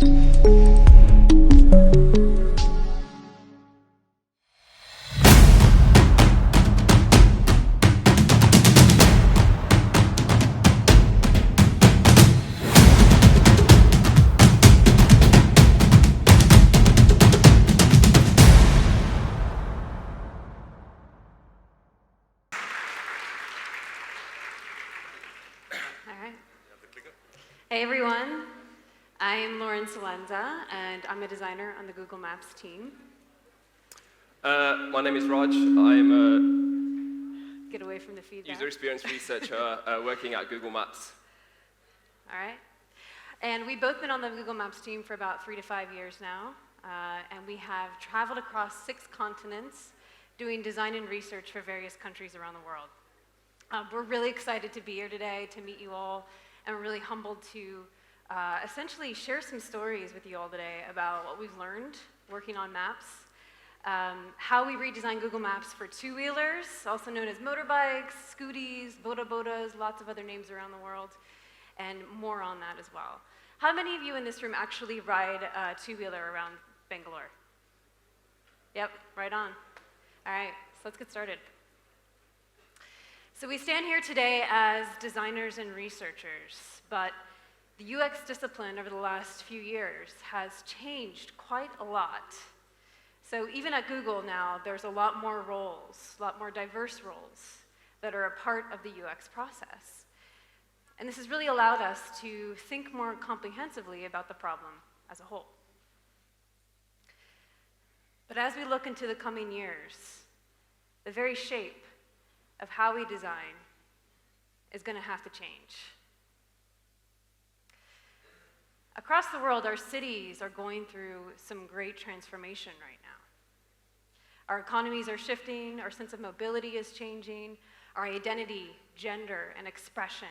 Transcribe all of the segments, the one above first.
Hey everyone, I'm Celenza, and I'm a designer on the Google Maps team. My name is Raj. I'm a Get away from the feedback. user experience researcher working at Google Maps. All right. And we've both been on the Google Maps team for about 3 to 5 years now, and we have traveled across 6 continents doing design and research for various countries around the world. We're really excited to be here today to meet you all, and we're really humbled to essentially share some stories with you all today about what we've learned working on maps, how we redesign Google Maps for two-wheelers, also known as motorbikes, scooties, bodas, lots of other names around the world, and more on that as well. How many of you in this room actually ride a two-wheeler around Bangalore? Yep, right on. All right, so let's get started. So we stand here today as designers and researchers, but the UX discipline over the last few years has changed quite a lot. So even at Google now, there's a lot more roles, a lot more diverse roles that are a part of the UX process. And this has really allowed us to think more comprehensively about the problem as a whole. But as we look into the coming years, the very shape of how we design is going to have to change. Across the world, our cities are going through some great transformation right now. Our economies are shifting, our sense of mobility is changing, our identity, gender, and expression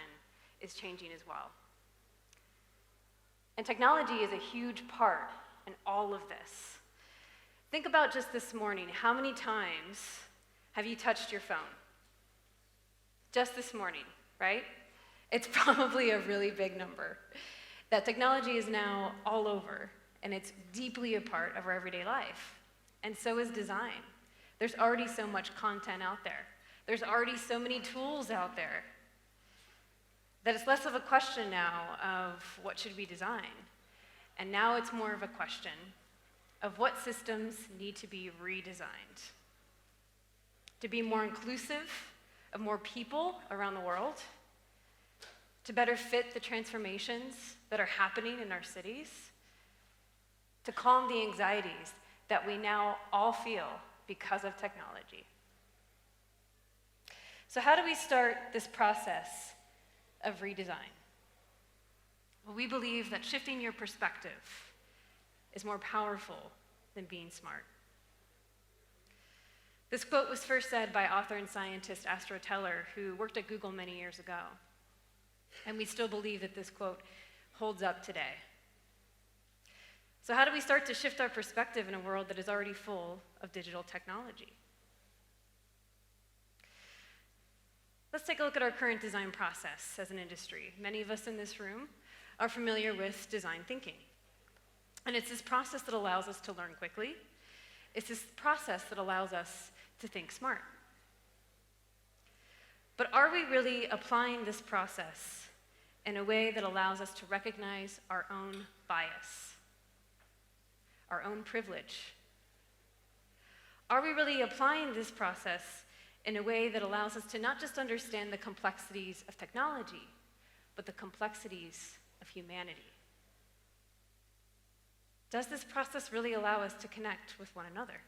is changing as well. And technology is a huge part in all of this. Think about just this morning, how many times have you touched your phone? Just this morning, right? It's probably a really big number. That technology is now all over, and it's deeply a part of our everyday life. And so is design. There's already so much content out there. There's already so many tools out there that it's less of a question now of what should we design. And now it's more of a question of what systems need to be redesigned to be more inclusive of more people around the world, to better fit the transformations that are happening in our cities, to calm the anxieties that we now all feel because of technology. So how do we start this process of redesign? Well, we believe that shifting your perspective is more powerful than being smart. This quote was first said by author and scientist Astro Teller, who worked at Google many years ago. And we still believe that this quote holds up today. So how do we start to shift our perspective in a world that is already full of digital technology? Let's take a look at our current design process as an industry. Many of us in this room are familiar with design thinking. And it's this process that allows us to learn quickly. It's this process that allows us to think smart. But are we really applying this process in a way that allows us to recognize our own bias, our own privilege? Are we really applying this process in a way that allows us to not just understand the complexities of technology, but the complexities of humanity? Does this process really allow us to connect with one another?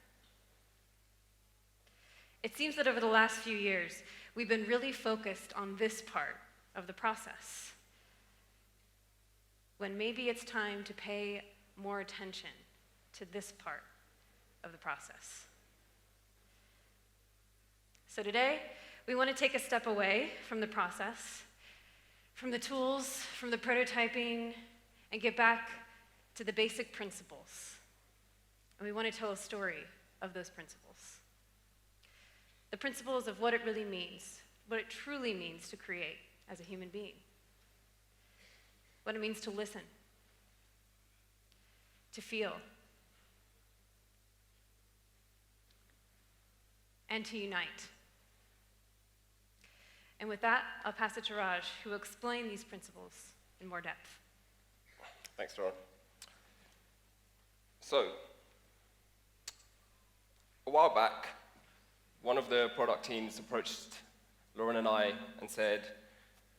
It seems that over the last few years, we've been really focused on this part of the process, when maybe it's time to pay more attention to this part of the process. So today, we want to take a step away from the process, from the tools, from the prototyping, and get back to the basic principles. And we want to tell a story of those principles. The principles of what it really means, what it truly means to create as a human being. What it means to listen. to feel, and to unite. And with that, I'll pass it to Raj, who will explain these principles in more depth. Thanks, Laura. So, a while back, one of the product teams approached Lauren and I and said,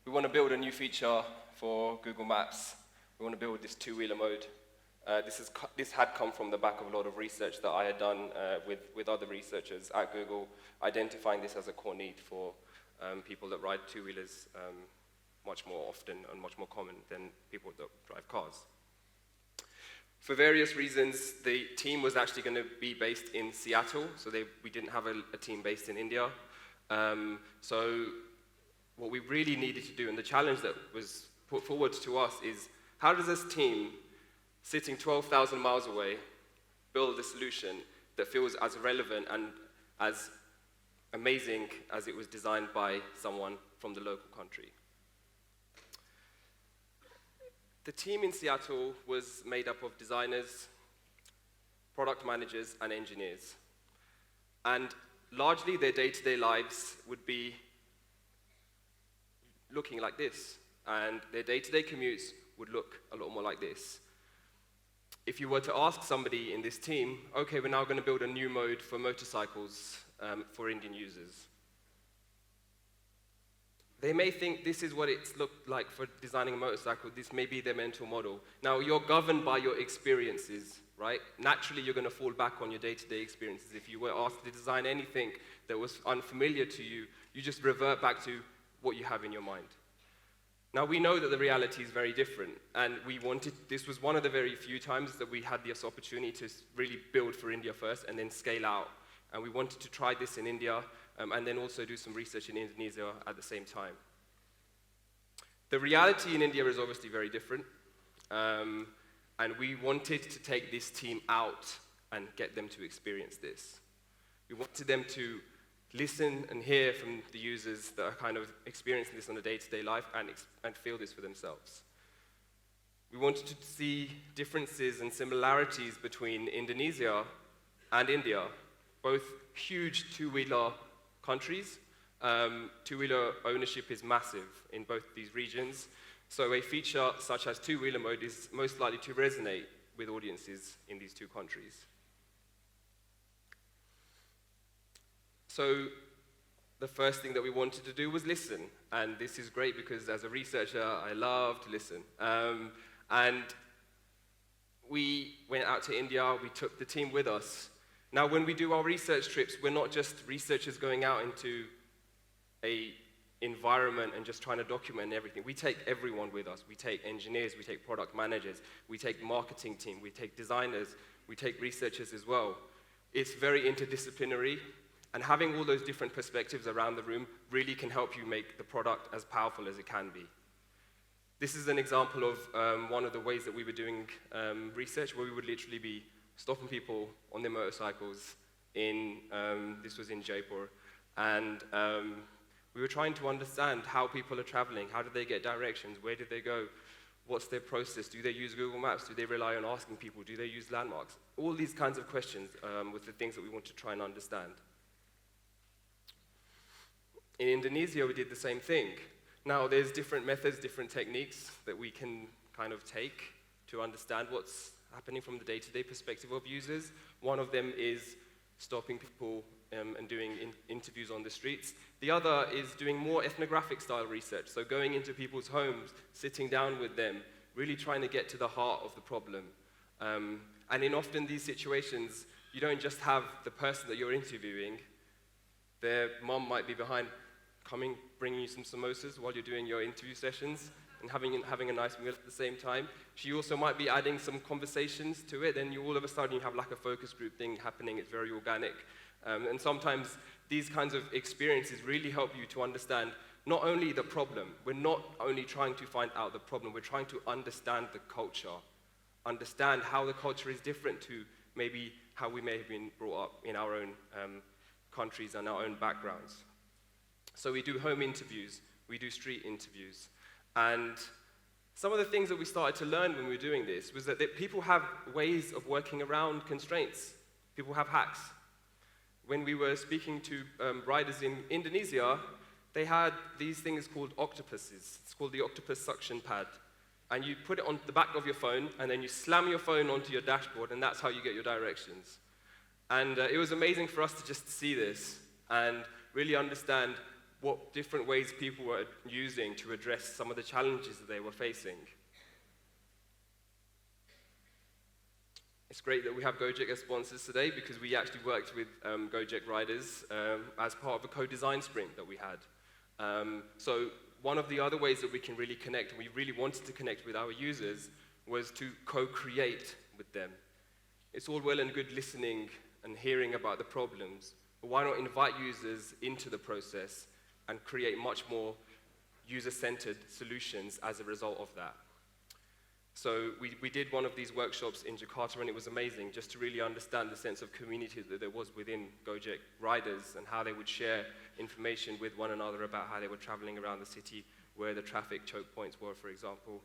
we want to build a new feature for Google Maps. We want to build this two-wheeler mode. This had come from the back of a lot of research that I had done with other researchers at Google, identifying this as a core need for people that ride two-wheelers much more often and much more common than people that drive cars. For various reasons, the team was actually going to be based in Seattle, so we didn't have a team based in India. So what we really needed to do, and the challenge that was put forward to us, is how does this team, sitting 12,000 miles away, build a solution that feels as relevant and as amazing as it was designed by someone from the local country? The team in Seattle was made up of designers, product managers, and engineers. And largely their day-to-day lives would be looking like this, and their day-to-day commutes would look a lot more like this. If you were to ask somebody in this team, okay, we're now going to build a new mode for motorcycles for Indian users, they may think this is what it's looked like for designing a motorcycle. This may be their mental model. Now, you're governed by your experiences, right? Naturally, you're going to fall back on your day-to-day experiences. If you were asked to design anything that was unfamiliar to you, you just revert back to what you have in your mind. Now, we know that the reality is very different, and this was one of the very few times that we had this opportunity to really build for India first and then scale out. And we wanted to try this in India, and then also do some research in Indonesia at the same time. The reality in India is obviously very different, and we wanted to take this team out and get them to experience this. We wanted them to listen and hear from the users that are kind of experiencing this on a day-to-day life and feel this for themselves. We wanted to see differences and similarities between Indonesia and India, both huge two-wheeler countries. Two-wheeler ownership is massive in both these regions, so a feature such as two-wheeler mode is most likely to resonate with audiences in these two countries. So the first thing that we wanted to do was listen, and this is great because as a researcher, I love to listen. And we went out to India, we took the team with us. Now, when we do our research trips, we're not just researchers going out into an environment and just trying to document everything. We take everyone with us. We take engineers, we take product managers, we take marketing team, we take designers, we take researchers as well. It's very interdisciplinary, and having all those different perspectives around the room really can help you make the product as powerful as it can be. This is an example of one of the ways that we were doing research, where we would literally be stopping people on their motorcycles this was in Jaipur, and we were trying to understand how people are traveling, how do they get directions, where do they go, what's their process, do they use Google Maps, do they rely on asking people, do they use landmarks? All these kinds of questions with the things that we want to try and understand. In Indonesia, we did the same thing. Now, there's different methods, different techniques that we can kind of take to understand what's happening from the day-to-day perspective of users. One of them is stopping people and doing interviews on the streets. The other is doing more ethnographic style research, so going into people's homes, sitting down with them, really trying to get to the heart of the problem. And in often these situations, you don't just have the person that you're interviewing. Their mom might be behind, bringing you some samosas while you're doing your interview sessions and having a nice meal at the same time. She also might be adding some conversations to it, and all of a sudden you have like a focus group thing happening. It's very organic. And sometimes these kinds of experiences really help you to understand not only the problem. We're not only trying to find out the problem, we're trying to understand the culture, understand how the culture is different to maybe how we may have been brought up in our own countries and our own backgrounds. So we do home interviews, we do street interviews, and Some of the things that we started to learn when we were doing this was that people have ways of working around constraints. People have hacks. When we were speaking to riders in Indonesia, they had these things called octopuses. It's called the octopus suction pad. And you put it on the back of your phone, and then you slam your phone onto your dashboard, and that's how you get your directions. And it was amazing for us to just see this and really understand what different ways people were using to address some of the challenges that they were facing. It's great that we have Gojek as sponsors today because we actually worked with Gojek riders as part of a co-design sprint that we had. So one of the other ways that we can really connect, and we really wanted to connect with our users, was to co-create with them. It's all well and good listening and hearing about the problems, but why not invite users into the process and create much more user-centered solutions as a result of that? So we did one of these workshops in Jakarta, and it was amazing just to really understand the sense of community that there was within Gojek riders and how they would share information with one another about how they were traveling around the city, where the traffic choke points were, for example.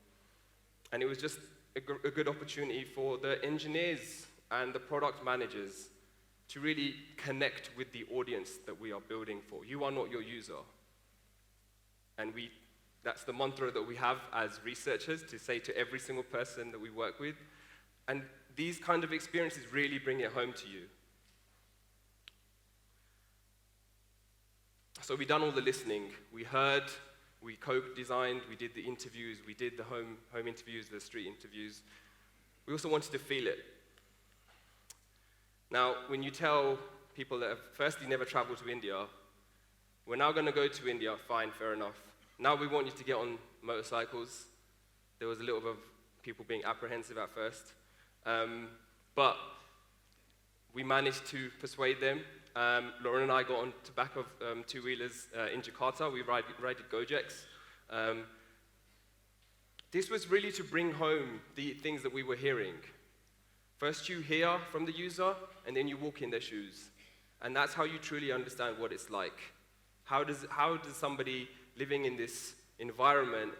And it was just a good opportunity for the engineers and the product managers to really connect with the audience that we are building for. You are not your user. And that's the mantra that we have as researchers, to say to every single person that we work with. And these kind of experiences really bring it home to you. So we've done all the listening. We heard, we co-designed, we did the interviews, we did the home interviews, the street interviews. We also wanted to feel it. Now, when you tell people that have firstly never traveled to India, we're now going to go to India, fine, fair enough. Now we want you to get on motorcycles. There was a little bit of people being apprehensive at first. But we managed to persuade them. Lauren and I got on the back of two-wheelers in Jakarta. We rided Gojeks. This was really to bring home the things that we were hearing. First you hear from the user, and then you walk in their shoes. And that's how you truly understand what it's like. How does somebody living in this environment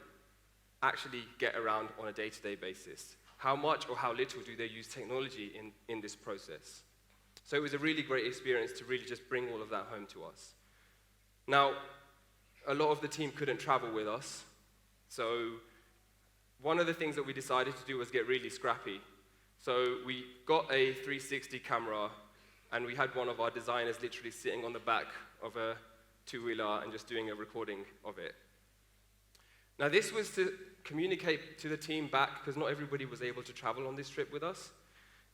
actually get around on a day-to-day basis? How much or how little do they use technology in this process? So it was a really great experience to really just bring all of that home to us. Now, a lot of the team couldn't travel with us, so one of the things that we decided to do was get really scrappy. So we got a 360 camera, and we had one of our designers literally sitting on the back of a two-wheeler and just doing a recording of it. Now this was to communicate to the team back, because not everybody was able to travel on this trip with us.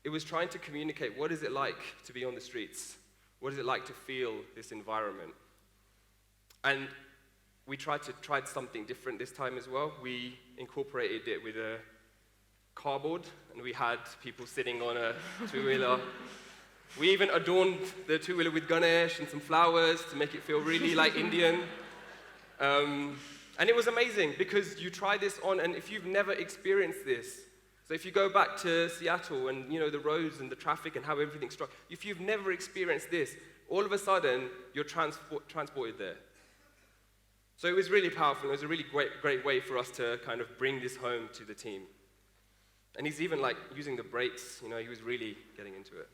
It was trying to communicate, what is it like to be on the streets? What is it like to feel this environment? And we tried something different this time as well. We incorporated it with a cardboard, and we had people sitting on a two-wheeler. We even adorned the two-wheeler with Ganesh and some flowers to make it feel really like Indian. And it was amazing, because you try this on, and if you've never experienced this, so if you go back to Seattle and the roads and the traffic and how everything's structured, if you've never experienced this, all of a sudden you're transported there. So it was really powerful. It was a really great way for us to kind of bring this home to the team. And he's even like using the brakes, he was really getting into it.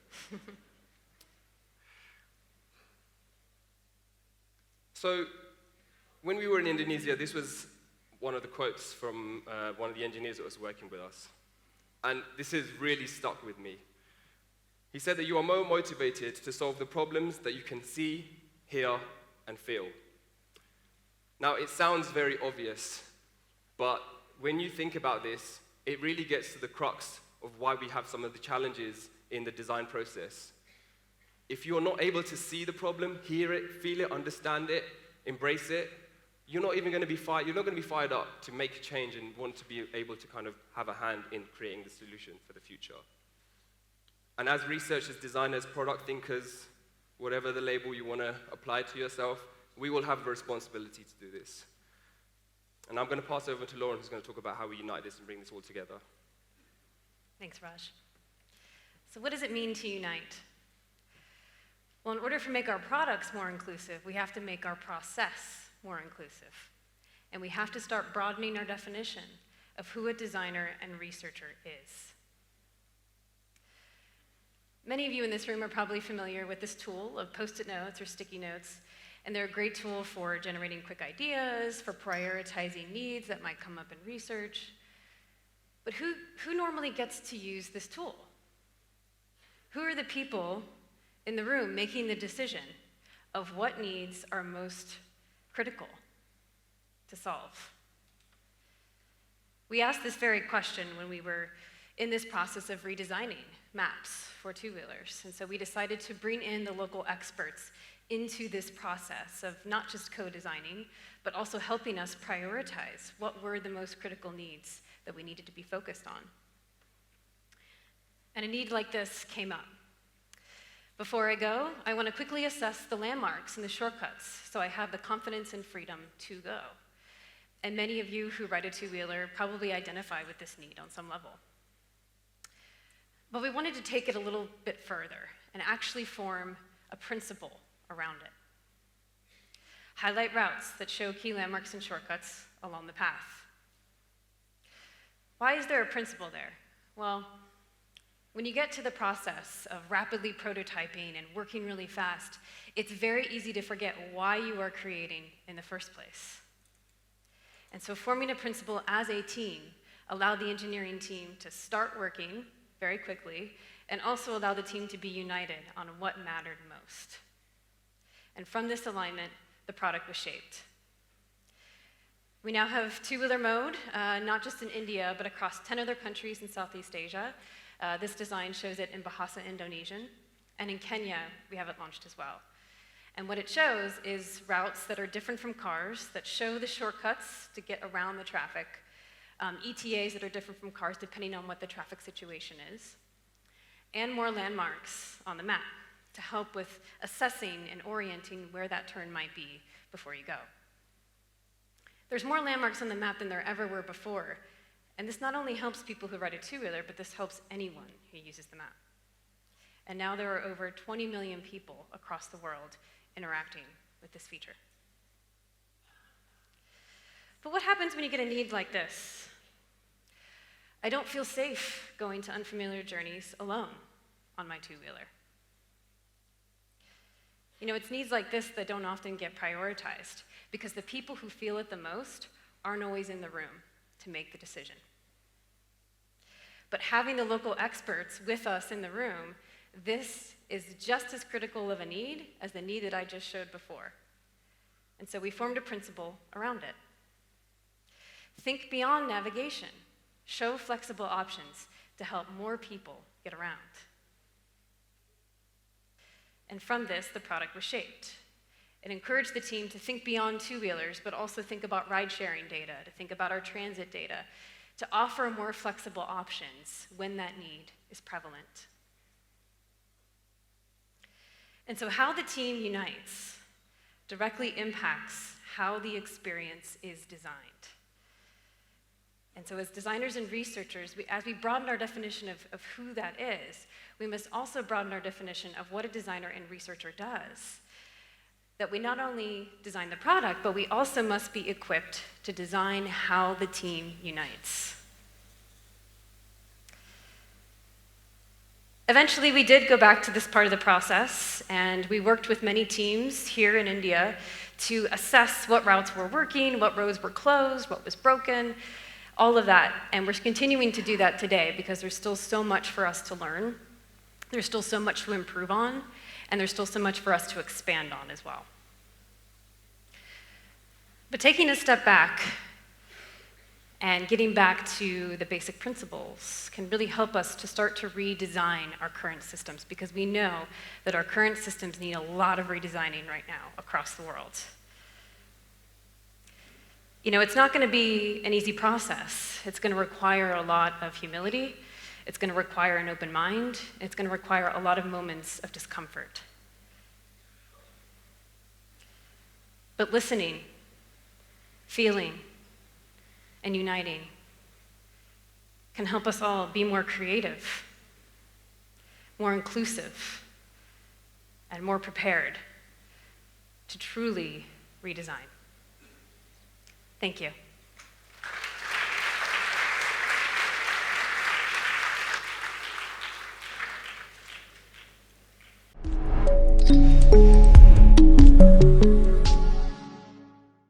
So when we were in Indonesia, this was one of the quotes from one of the engineers that was working with us. And this has really stuck with me. He said that you are more motivated to solve the problems that you can see, hear, and feel. Now, it sounds very obvious, but when you think about this, it really gets to the crux of why we have some of the challenges in the design process. If you're not able to see the problem, hear it, feel it, understand it, embrace it, you're not going to be fired up to make a change and want to be able to kind of have a hand in creating the solution for the future. And as researchers, designers, product thinkers, whatever the label you want to apply to yourself, we will have a responsibility to do this. And I'm going to pass over to Lauren, who's going to talk about how we unite this and bring this all together. Thanks, Raj. So what does it mean to unite? Well, in order to make our products more inclusive, we have to make our process more inclusive. And we have to start broadening our definition. of who a designer and researcher is. Many of you in this room are probably familiar with this tool of Post-it notes or sticky notes, and they're a great tool for generating quick ideas, for prioritizing needs that might come up in research. But who normally gets to use this tool? Who are the people in the room making the decision of what needs are most critical to solve? We asked this very question when we were in this process of redesigning maps for two-wheelers. And so we decided to bring in the local experts into this process of not just co-designing, but also helping us prioritize what were the most critical needs that we needed to be focused on. And a need like this came up. Before I go, I want to quickly assess the landmarks and the shortcuts so I have the confidence and freedom to go. And many of you who ride a two-wheeler probably identify with this need on some level. But we wanted to take it a little bit further and actually form a principle around it. Highlight routes that show key landmarks and shortcuts along the path. Why is there a principle there? Well, when you get to the process of rapidly prototyping and working really fast, it's very easy to forget why you are creating in the first place. And so forming a principle as a team allowed the engineering team to start working very quickly and also allow the team to be united on what mattered most. And from this alignment, the product was shaped. We now have two-wheeler mode, not just in India, but across 10 other countries in Southeast Asia. This design shows it in Bahasa, Indonesian. And in Kenya, we have it launched as well. And what it shows is routes that are different from cars, that show the shortcuts to get around the traffic, ETAs that are different from cars depending on what the traffic situation is, and more landmarks on the map to help with assessing and orienting where that turn might be before you go. There's more landmarks on the map than there ever were before, and this not only helps people who ride a two-wheeler, but this helps anyone who uses the map. And now there are over 20 million people across the world interacting with this feature. But what happens when you get a need like this? I don't feel safe going to unfamiliar journeys alone on my two-wheeler. You know, it's needs like this that don't often get prioritized because the people who feel it the most aren't always in the room to make the decision. But having the local experts with us in the room, this is just as critical of a need as the need that I just showed before. And so we formed a principle around it. Think beyond navigation. Show flexible options to help more people get around. And from this, the product was shaped. It encouraged the team to think beyond two-wheelers, but also think about ride-sharing data, to think about our transit data, to offer more flexible options when that need is prevalent. And so how the team unites directly impacts how the experience is designed. And so as designers and researchers, as we broaden our definition of who that is, we must also broaden our definition of what a designer and researcher does. That we not only design the product, but we also must be equipped to design how the team unites. Eventually, we did go back to this part of the process, and we worked with many teams here in India to assess what routes were working, what roads were closed, what was broken, all of that. And we're continuing to do that today because there's still so much for us to learn. There's still so much to improve on, and there's still so much for us to expand on as well. But taking a step back and getting back to the basic principles can really help us to start to redesign our current systems because we know that our current systems need a lot of redesigning right now across the world. You know, it's not going to be an easy process. It's going to require a lot of humility. It's going to require an open mind. It's going to require a lot of moments of discomfort. But listening, feeling, and uniting can help us all be more creative, more inclusive, and more prepared to truly redesign. Thank you. you.